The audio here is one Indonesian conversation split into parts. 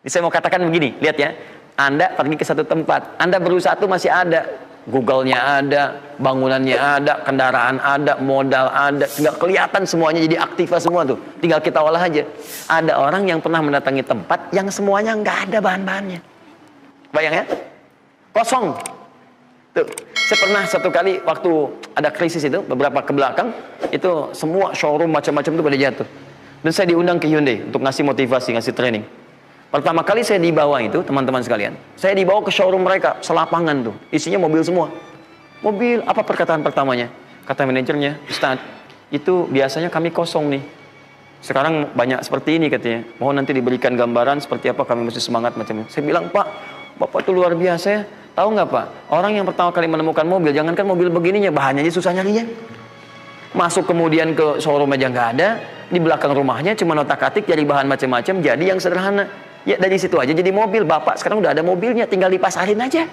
Saya mau katakan begini, lihat ya. Anda pergi ke satu tempat, Anda berusaha tuh masih ada. Google-nya ada, bangunannya ada, kendaraan ada, modal ada, tinggal kelihatan semuanya jadi aktiva semua tuh. Tinggal kita olah aja. Ada orang yang pernah mendatangi tempat yang semuanya nggak ada bahan-bahannya. Bayang ya? Kosong. Tuh, saya pernah satu kali waktu ada krisis itu, beberapa ke belakang, itu semua showroom macam-macam itu pada jatuh. Dan saya diundang ke Hyundai untuk ngasih motivasi, ngasih training. Pertama kali saya dibawa itu, teman-teman sekalian, saya dibawa ke showroom mereka, selapangan tuh, isinya mobil semua. Mobil, apa perkataan pertamanya? Kata manajernya, Ustaz, itu biasanya kami kosong nih. Sekarang banyak seperti ini katanya. Mohon nanti diberikan gambaran seperti apa, kami mesti semangat macam-macam. Saya bilang, Pak, Bapak itu luar biasa ya. Tahu nggak Pak, orang yang pertama kali menemukan mobil, jangankan mobil begininya, bahannya aja susah nyarinya. Masuk kemudian ke showroom aja nggak ada, di belakang rumahnya cuma otak-atik cari bahan macam-macam, jadi yang sederhana. Ya dari situ aja jadi mobil. Bapak sekarang udah ada mobilnya, tinggal dipasarin aja.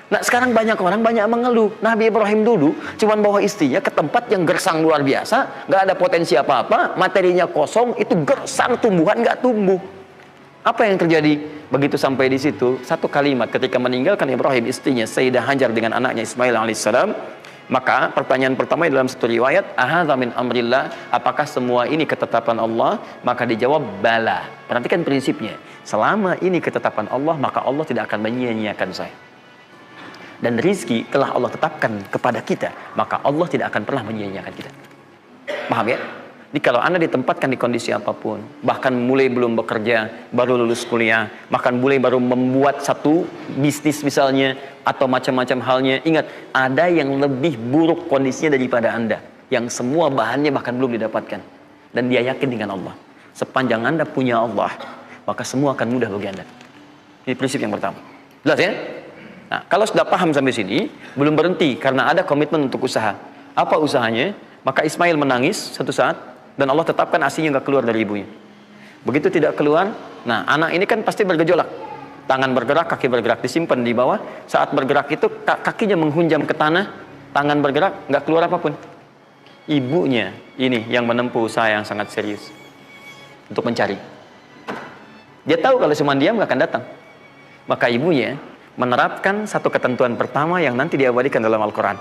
Nah sekarang banyak orang banyak mengeluh. Nabi Ibrahim dulu cuman bawa istrinya ke tempat yang gersang luar biasa, nggak ada potensi apa-apa, materinya kosong, itu gersang, tumbuhan nggak tumbuh. Apa yang terjadi? Begitu sampai di situ, satu kalimat ketika meninggalkan Ibrahim istrinya Sayyidah Hajar dengan anaknya Ismail alaihissalam, maka pertanyaan pertama dalam satu riwayat, ahadza min amrillah, apakah semua ini ketetapan Allah? Maka dijawab bala. Perhatikan prinsipnya, selama ini ketetapan Allah, maka Allah tidak akan menyia-nyiakan saya. Dan rizki telah Allah tetapkan kepada kita, maka Allah tidak akan pernah menyia-nyiakan kita. Paham ya? Jadi kalau Anda ditempatkan di kondisi apapun, bahkan mulai belum bekerja, baru lulus kuliah, bahkan mulai baru membuat satu bisnis misalnya, atau macam-macam halnya, ingat, ada yang lebih buruk kondisinya daripada Anda, yang semua bahannya bahkan belum didapatkan. Dan dia yakin dengan Allah. Sepanjang Anda punya Allah, maka semua akan mudah bagi Anda. Ini prinsip yang pertama. Jelas ya? Nah, kalau sudah paham sampai sini, belum berhenti karena ada komitmen untuk usaha. Apa usahanya? Maka Ismail menangis satu saat, dan Allah tetapkan asinya nggak keluar dari ibunya. Begitu tidak keluar, nah anak ini kan pasti bergejolak. Tangan bergerak, kaki bergerak, disimpan di bawah. Saat bergerak itu kakinya menghunjam ke tanah, tangan bergerak, nggak keluar apapun. Ibunya ini yang menempuh usaha yang sangat serius untuk mencari. Dia tahu kalau cuma diam nggak akan datang. Maka ibunya menerapkan satu ketentuan pertama yang nanti diabadikan dalam Al-Quran,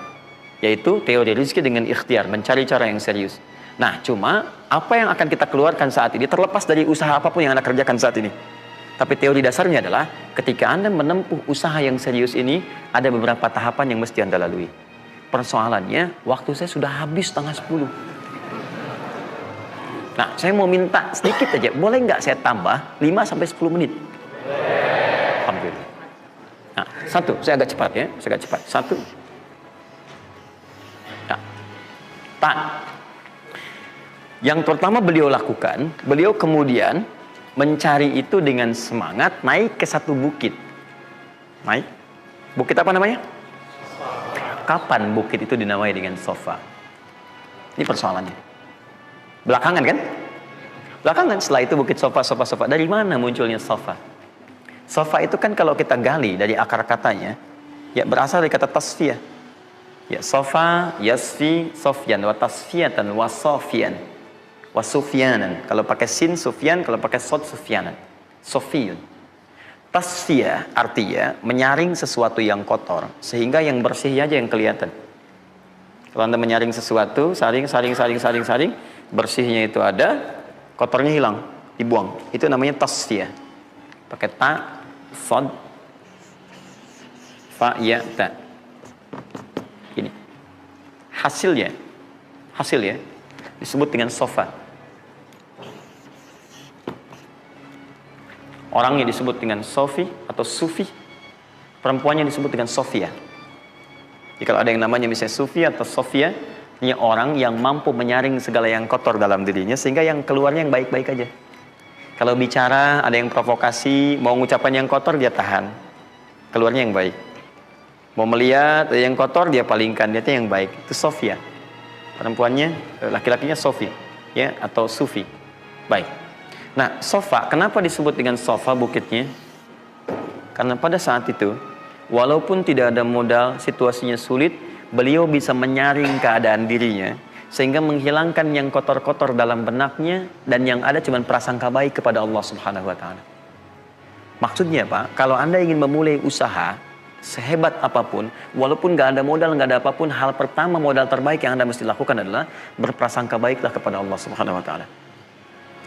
yaitu teori rezeki dengan ikhtiar, mencari cara yang serius. Nah, cuma apa yang akan kita keluarkan saat ini terlepas dari usaha apapun yang Anda kerjakan saat ini. Tapi teori dasarnya adalah ketika Anda menempuh usaha yang serius ini, ada beberapa tahapan yang mesti Anda lalui. Persoalannya, waktu saya sudah habis 9:30. Nah, saya mau minta sedikit aja, boleh nggak saya tambah 5-10 menit? Alhamdulillah. Nah, satu, saya agak cepat ya, saya agak cepat. Satu. Nah, tak. Yang pertama beliau lakukan, beliau kemudian mencari itu dengan semangat, naik ke satu bukit. Naik. Bukit apa namanya? Kapan bukit itu dinamai dengan Sofa? Ini persoalannya. Belakangan kan? Belakangan, setelah itu bukit Sofa. Dari mana munculnya Sofa? Sofa itu kan kalau kita gali dari akar katanya, ya berasal dari kata tasfiyah. Ya, Sofa, yasfi, sofyan, wa tasfiyatan, wa sofian. Wasufyanan, kalau pakai sin sufyan, kalau pakai sod sufyanan, sofiyun. Tasfiyah artinya menyaring sesuatu yang kotor sehingga yang bersih aja yang kelihatan. Kalau Anda menyaring sesuatu, saring, bersihnya itu ada, kotornya hilang, dibuang. Itu namanya tasfiyah. Pakai ta, sod, fa, ya, ta. Ini hasilnya disebut dengan sofa. Orangnya disebut dengan Sofi atau Sufi, perempuannya disebut dengan Sofia. Jadi kalau ada yang namanya misalnya Sufi atau Sofia, ini orang yang mampu menyaring segala yang kotor dalam dirinya sehingga yang keluarnya yang baik-baik aja. Kalau bicara ada yang provokasi, mau ngucapan yang kotor dia tahan, keluarnya yang baik. Mau melihat ada yang kotor dia palingkan, dia yang baik. Itu Sofia. Perempuannya, laki-lakinya Sofi, ya, atau Sufi. Baik. Nah, Sofa, kenapa disebut dengan Sofa bukitnya? Karena pada saat itu, walaupun tidak ada modal, situasinya sulit, beliau bisa menyaring keadaan dirinya sehingga menghilangkan yang kotor-kotor dalam benaknya, dan yang ada cuma prasangka baik kepada Allah Subhanahu wa taala. Maksudnya Pak, kalau Anda ingin memulai usaha sehebat apapun, walaupun nggak ada modal, nggak ada apapun, hal pertama, modal terbaik yang Anda mesti lakukan adalah berprasangka baiklah kepada Allah Subhanahu wa taala.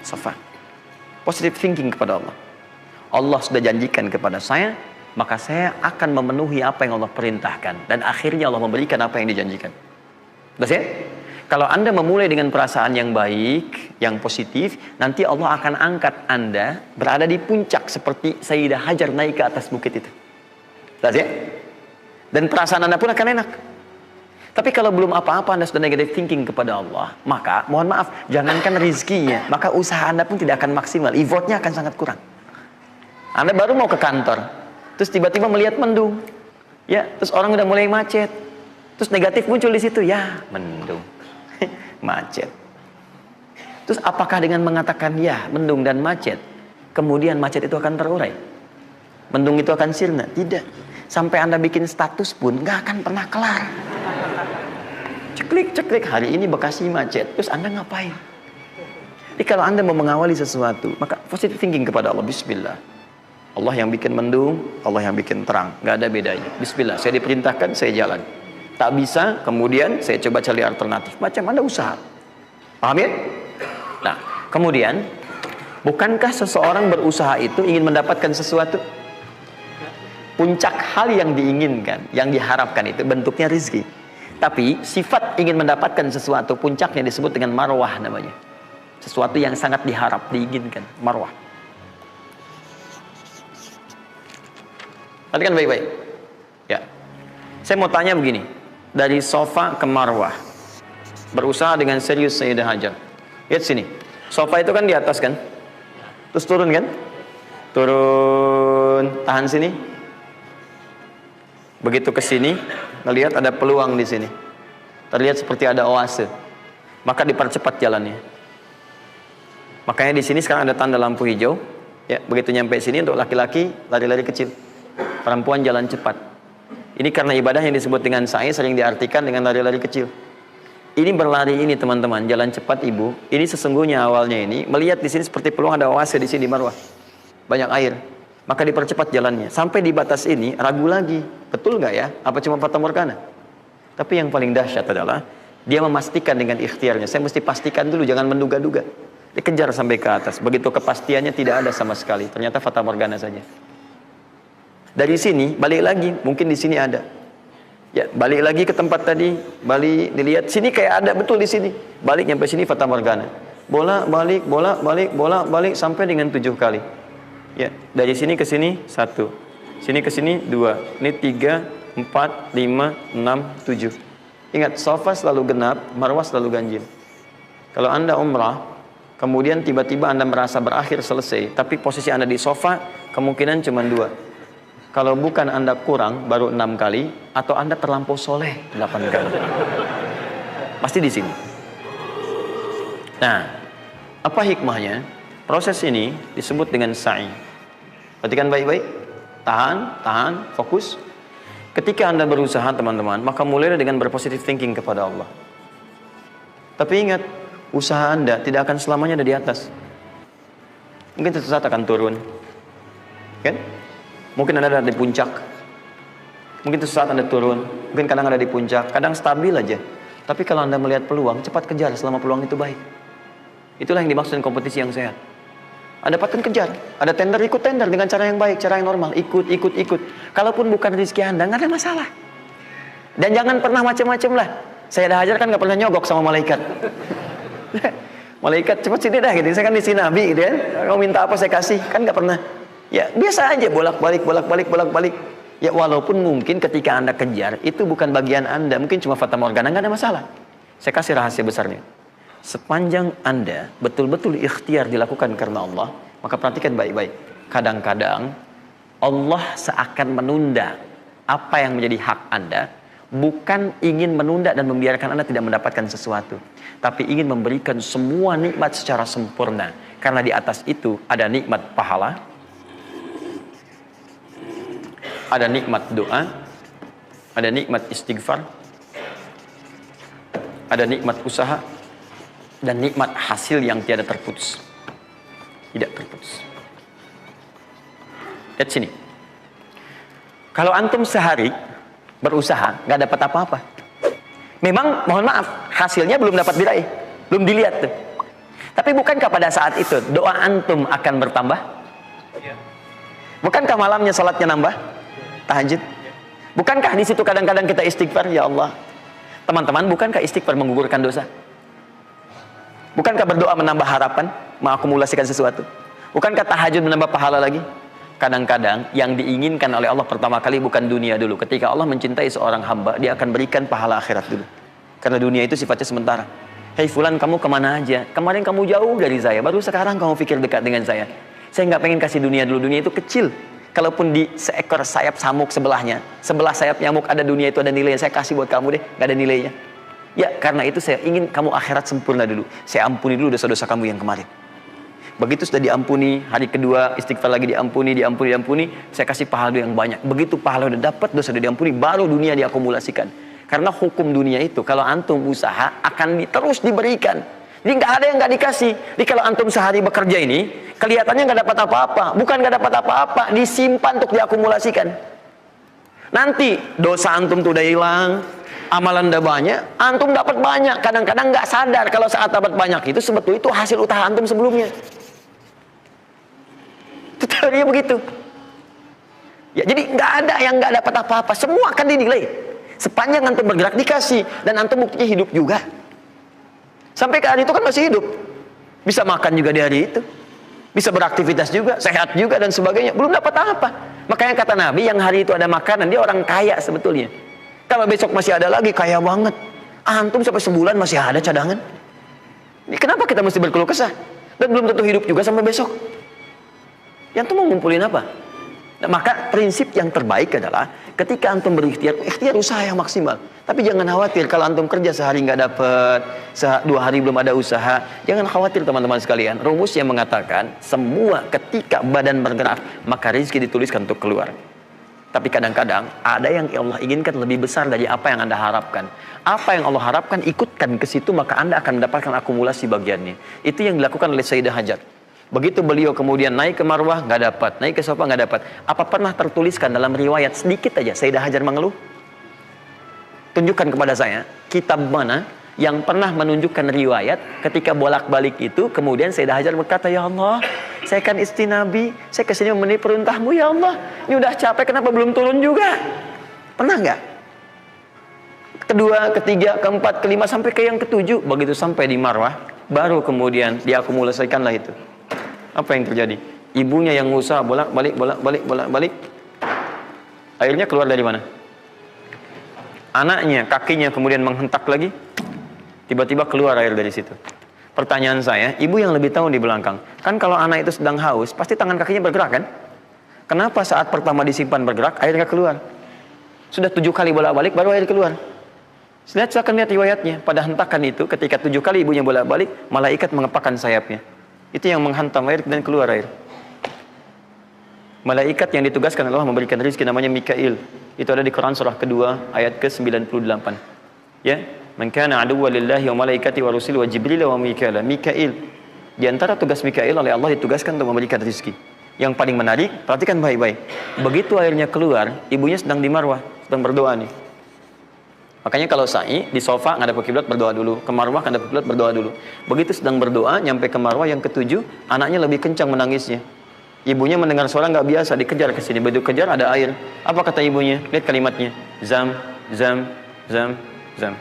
Safa. Positive thinking kepada Allah. Allah sudah janjikan kepada saya, maka saya akan memenuhi apa yang Allah perintahkan, dan akhirnya Allah memberikan apa yang dijanjikan. Betul ya? Kalau Anda memulai dengan perasaan yang baik, yang positif, nanti Allah akan angkat Anda berada di puncak seperti Sayyidah Hajar naik ke atas bukit itu. Betul ya? Dan perasaan Anda pun akan enak. Tapi kalau belum apa-apa Anda sudah negative thinking kepada Allah, maka mohon maaf, jangankan rizkinya, maka usaha Anda pun tidak akan maksimal, effortnya akan sangat kurang. Anda baru mau ke kantor, terus tiba-tiba melihat mendung, ya, terus orang udah mulai macet, terus negatif muncul di situ, ya mendung, macet. Terus apakah dengan mengatakan ya mendung dan macet, kemudian macet itu akan terurai, mendung itu akan sirna? Tidak. Sampai Anda bikin status pun nggak akan pernah kelar. Ceklik, hari ini Bekasi macet, terus Anda ngapain? Jadi kalau Anda mau mengawali sesuatu, maka positive thinking kepada Allah. Bismillah. Allah yang bikin mendung, Allah yang bikin terang, nggak ada bedanya. Bismillah, saya diperintahkan, saya jalan. Tak bisa, kemudian saya coba cari alternatif. Macam Anda usaha. Paham ya? Nah, kemudian, bukankah seseorang berusaha itu ingin mendapatkan sesuatu? Puncak hal yang diinginkan, yang diharapkan itu bentuknya rizki. Tapi sifat ingin mendapatkan sesuatu, puncaknya disebut dengan marwah namanya. Sesuatu yang sangat diharap, diinginkan, marwah. Perhatikan baik-baik. Ya. Saya mau tanya begini. Dari sofa ke marwah. Berusaha dengan serius Sayyidah Hajar. Lihat sini. Sofa itu kan di atas kan? Terus turun kan? Turun. Tahan sini. Begitu ke sini, ngelihat ada peluang di sini. Terlihat seperti ada oase. Maka dipercepat jalannya. Makanya di sini sekarang ada tanda lampu hijau. Ya, begitu nyampe sini untuk laki-laki lari-lari kecil. Perempuan jalan cepat. Ini karena ibadah yang disebut dengan sa'i sering diartikan dengan lari-lari kecil. Ini berlari ini teman-teman, jalan cepat ibu. Ini sesungguhnya awalnya ini melihat di sini seperti peluang ada oase di sini di marwah. Banyak air. Maka dipercepat jalannya. Sampai di batas ini ragu lagi. Betul nggak ya? Apa cuma fata morgana? Tapi yang paling dahsyat adalah dia memastikan dengan ikhtiarnya. Saya mesti pastikan dulu, jangan menduga-duga. Dikejar sampai ke atas. Begitu kepastiannya tidak ada sama sekali. Ternyata fata morgana saja. Dari sini balik lagi, mungkin di sini ada. Ya, balik lagi ke tempat tadi, balik dilihat sini kayak ada betul di sini. Balik nyampe sini fata morgana. Bola balik, bola balik, bola balik sampai dengan 7 kali. Ya, dari sini ke sini 1. Sini ke sini 2. Ini 3, 4, 5, 6, 7. Ingat, sofa selalu genap, marwah selalu ganjil. Kalau Anda umrah, kemudian tiba-tiba Anda merasa berakhir selesai, tapi posisi Anda di sofa kemungkinan cuma 2. Kalau bukan Anda kurang baru 6 kali, atau Anda terlampau soleh 8 kali. Pasti di sini. Nah, apa hikmahnya? Proses ini disebut dengan sa'i. Perhatikan baik-baik. Tahan, fokus. Ketika Anda berusaha teman-teman, maka mulailah dengan berpositive thinking kepada Allah. Tapi ingat, usaha Anda tidak akan selamanya ada di atas. Mungkin suatu saat akan turun. Kan? Mungkin Anda ada di puncak. Mungkin suatu saat Anda turun. Mungkin kadang ada di puncak. Kadang stabil aja. Tapi kalau Anda melihat peluang, cepat kejar selama peluang itu baik. Itulah yang dimaksud kompetisi yang sehat. Anda dapatkan kejar. Ada tender, ikut tender dengan cara yang baik, cara yang normal. Ikut. Kalaupun bukan rezeki Anda, nggak ada masalah. Dan jangan pernah macam-macam lah. Saya dah ajar kan nggak pernah nyogok sama malaikat. Malaikat cepat sini dah gitu. Saya kan di sini Nabi gitu kan. Kau minta apa saya kasih, kan nggak pernah. Ya biasa aja bolak-balik. Ya walaupun mungkin ketika Anda kejar itu bukan bagian Anda, mungkin cuma fata morgana, nggak ada masalah. Saya kasih rahasia besarnya. Sepanjang Anda betul-betul ikhtiar dilakukan karena Allah, maka perhatikan baik-baik. Kadang-kadang Allah seakan menunda apa yang menjadi hak Anda, bukan ingin menunda dan membiarkan Anda tidak mendapatkan sesuatu, tapi ingin memberikan semua nikmat secara sempurna. Karena di atas itu ada nikmat pahala, ada nikmat doa, ada nikmat istighfar, ada nikmat usaha dan nikmat hasil yang tiada terputus. Tidak terputus. Lihat sini. Kalau antum sehari berusaha, nggak dapat apa-apa. Memang, mohon maaf, hasilnya belum dapat diraih, belum dilihat tuh. Tapi bukankah pada saat itu doa antum akan bertambah? Bukankah malamnya salatnya nambah? Tahajud? Bukankah di situ kadang-kadang kita istighfar, ya Allah? Teman-teman, bukankah istighfar menggugurkan dosa? Bukankah berdoa menambah harapan, mengakumulasikan sesuatu? Bukankah tahajud menambah pahala lagi? Kadang-kadang yang diinginkan oleh Allah pertama kali bukan dunia dulu. Ketika Allah mencintai seorang hamba, dia akan berikan pahala akhirat dulu. Karena dunia itu sifatnya sementara. Hei fulan, kamu kemana aja? Kemarin kamu jauh dari saya, baru sekarang kamu pikir dekat dengan saya. Saya nggak pengen kasih dunia dulu, dunia itu kecil. Kalaupun di seekor sayap samuk sebelahnya, sebelah sayap nyamuk ada dunia itu ada nilainya, saya kasih buat kamu deh, nggak ada nilainya. Ya, karena itu saya ingin kamu akhirat sempurna dulu. Saya ampuni dulu dosa-dosa kamu yang kemarin. Begitu sudah diampuni, hari kedua istighfar lagi diampuni, saya kasih pahala yang banyak. Begitu pahala udah dapat, dosa udah diampuni, baru dunia diakumulasikan. Karena hukum dunia itu, kalau antum usaha akan terus diberikan. Jadi nggak ada yang nggak dikasih. Jadi kalau antum sehari bekerja ini, kelihatannya nggak dapat apa-apa. Bukan nggak dapat apa-apa, disimpan untuk diakumulasikan. Nanti dosa antum tuh udah hilang, amalan udah banyak, antum dapat banyak. Kadang-kadang nggak sadar kalau saat dapat banyak itu sebetulnya itu hasil usaha antum sebelumnya. Itu teorinya begitu. Ya, jadi nggak ada yang nggak dapat apa-apa, semua akan dinilai. Sepanjang antum bergerak dikasih, dan antum buktinya hidup juga. Sampai ke hari itu kan masih hidup, bisa makan juga di hari itu, bisa beraktivitas juga, sehat juga dan sebagainya. Belum dapat apa. Makanya kata Nabi, yang hari itu ada makanan, dia orang kaya sebetulnya. Kalau besok masih ada lagi, kaya banget. Antum sampai sebulan masih ada cadangan. Ini kenapa kita mesti berkeluh kesah? Dan belum tentu hidup juga sampai besok. Yang tuh mau ngumpulin apa? Nah, maka prinsip yang terbaik adalah ketika antum berikhtiar, ikhtiar usaha yang maksimal. Tapi jangan khawatir kalau antum kerja sehari nggak dapat, 2 hari belum ada usaha. Jangan khawatir teman-teman sekalian. Rumus yang mengatakan semua ketika badan bergerak maka rezeki dituliskan untuk keluar. Tapi kadang-kadang ada yang Allah inginkan lebih besar dari apa yang Anda harapkan. Apa yang Allah harapkan ikutkan ke situ, maka Anda akan mendapatkan akumulasi bagiannya. Itu yang dilakukan oleh Sayyidah Hajar. Begitu beliau kemudian naik ke Marwah, nggak dapat, naik ke Safa, nggak dapat. Apa pernah tertuliskan dalam riwayat sedikit aja Sayyidah Hajar mengeluh? Tunjukkan kepada saya kitab mana yang pernah menunjukkan riwayat ketika bolak-balik itu kemudian Sayyidah Hajar berkata, ya Allah, saya kan istri Nabi, saya kesini memenuhi perintahmu ya Allah, ini udah capek kenapa belum turun juga? Pernah nggak? Kedua, ketiga, keempat, kelima, sampai ke yang ketujuh. Begitu sampai di Marwah, baru kemudian diakumulasikanlah itu. Apa yang terjadi? Ibunya yang usaha bolak-balik. Akhirnya keluar dari mana? Anaknya, kakinya kemudian menghentak lagi. Tiba-tiba keluar air dari situ. Pertanyaan saya, ibu yang lebih tahu di belakang. Kan kalau anak itu sedang haus, pasti tangan kakinya bergerak kan? Kenapa saat pertama disimpan bergerak, airnya keluar? Sudah 7 kali bolak-balik, baru air keluar. Silakan lihat riwayatnya. Pada hentakan itu, ketika 7 kali ibunya bolak-balik, malaikat mengepakkan sayapnya. Itu yang menghantam air dan keluar air. Malaikat yang ditugaskan Allah memberikan rezeki namanya Mikail. Itu ada di Quran surah kedua ayat ke-98. Ya, man kana aduwwan lillahi wa malaikati wa rusuli wa jibril wa mikail. Mikail. Di antara tugas Mikail oleh Allah ditugaskan untuk memberikan rezeki. Yang paling menarik, perhatikan baik-baik. Begitu airnya keluar, ibunya sedang di Marwah, sedang berdoa nih. Makanya kalau sa'i di sofa ngadep ke kiblat berdoa dulu, ke Marwah ngadep ke kiblat berdoa dulu. Begitu sedang berdoa nyampe ke Marwah yang ketujuh, anaknya lebih kencang menangisnya. Ibunya mendengar suara nggak biasa, dikejar ke sini. Begitu kejar ada air. Apa kata ibunya? Lihat kalimatnya. Zam, zam, zam, zam.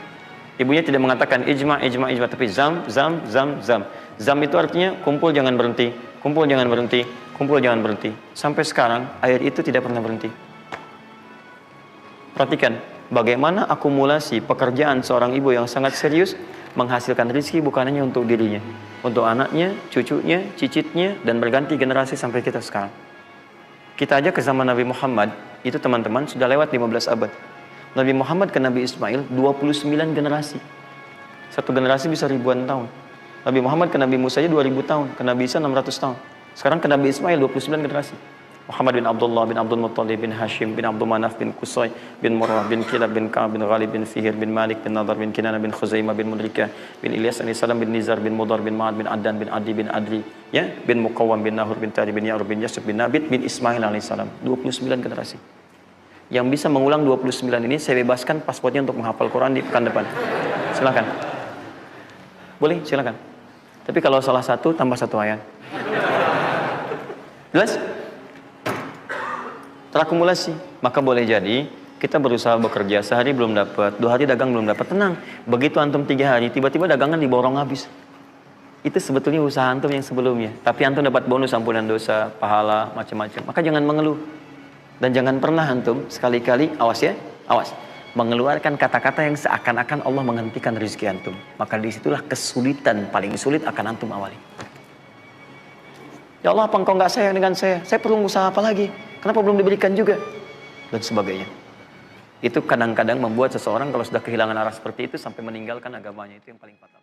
Ibunya tidak mengatakan ijma, tapi zam, zam, zam, zam. Zam itu artinya kumpul jangan berhenti, kumpul jangan berhenti, kumpul jangan berhenti. Sampai sekarang air itu tidak pernah berhenti. Perhatikan bagaimana akumulasi pekerjaan seorang ibu yang sangat serius menghasilkan rezeki bukan hanya untuk dirinya, untuk anaknya, cucunya, cicitnya, dan berganti generasi sampai kita sekarang. Kita aja ke zaman Nabi Muhammad, itu teman-teman sudah lewat 15 abad. Nabi Muhammad ke Nabi Ismail 29 generasi. Satu generasi bisa ribuan tahun. Nabi Muhammad ke Nabi Musa aja 2000 tahun, ke Nabi Isa 600 tahun. Sekarang ke Nabi Ismail 29 generasi. Muhammad bin Abdullah bin Abdul Muttalib bin Hashim bin Abdul Manaf bin Qusay bin Murrah bin Kilab bin Ka'ab bin Ghalib bin Fihir bin Malik bin Nadar bin Kinana bin Khuzaimah bin Mudrikah bin Ilyas alaihissalam bin Nizar bin Mudar bin Ma'ad bin Adnan bin Adi bin Adri, ya, bin Muqawwam bin Nahur bin Tari bin Ya'rub bin Yasub bin Nabit bin Ismail alaihissalam. 29 generasi. Yang bisa mengulang 29 ini saya bebaskan paspornya untuk menghafal Quran di pekan depan. Silakan. Boleh, silakan. Tapi kalau salah satu tambah satu ayat. Jelas? Terakumulasi. Maka boleh jadi kita berusaha bekerja, sehari belum dapat, 2 hari dagang belum dapat, tenang. Begitu antum 3 hari, tiba-tiba dagangan diborong habis. Itu sebetulnya usaha antum yang sebelumnya. Tapi antum dapat bonus ampunan dosa, pahala, macam-macam. Maka jangan mengeluh. Dan jangan pernah antum sekali-kali, awas ya, awas, mengeluarkan kata-kata yang seakan-akan Allah menghentikan rezeki antum. Maka disitulah kesulitan paling sulit akan antum awali. Ya Allah, apa engkau nggak sayang dengan saya? Saya perlu usaha apa lagi? Kenapa belum diberikan juga? Dan sebagainya. Itu kadang-kadang membuat seseorang kalau sudah kehilangan arah seperti itu sampai meninggalkan agamanya. Itu yang paling fatal.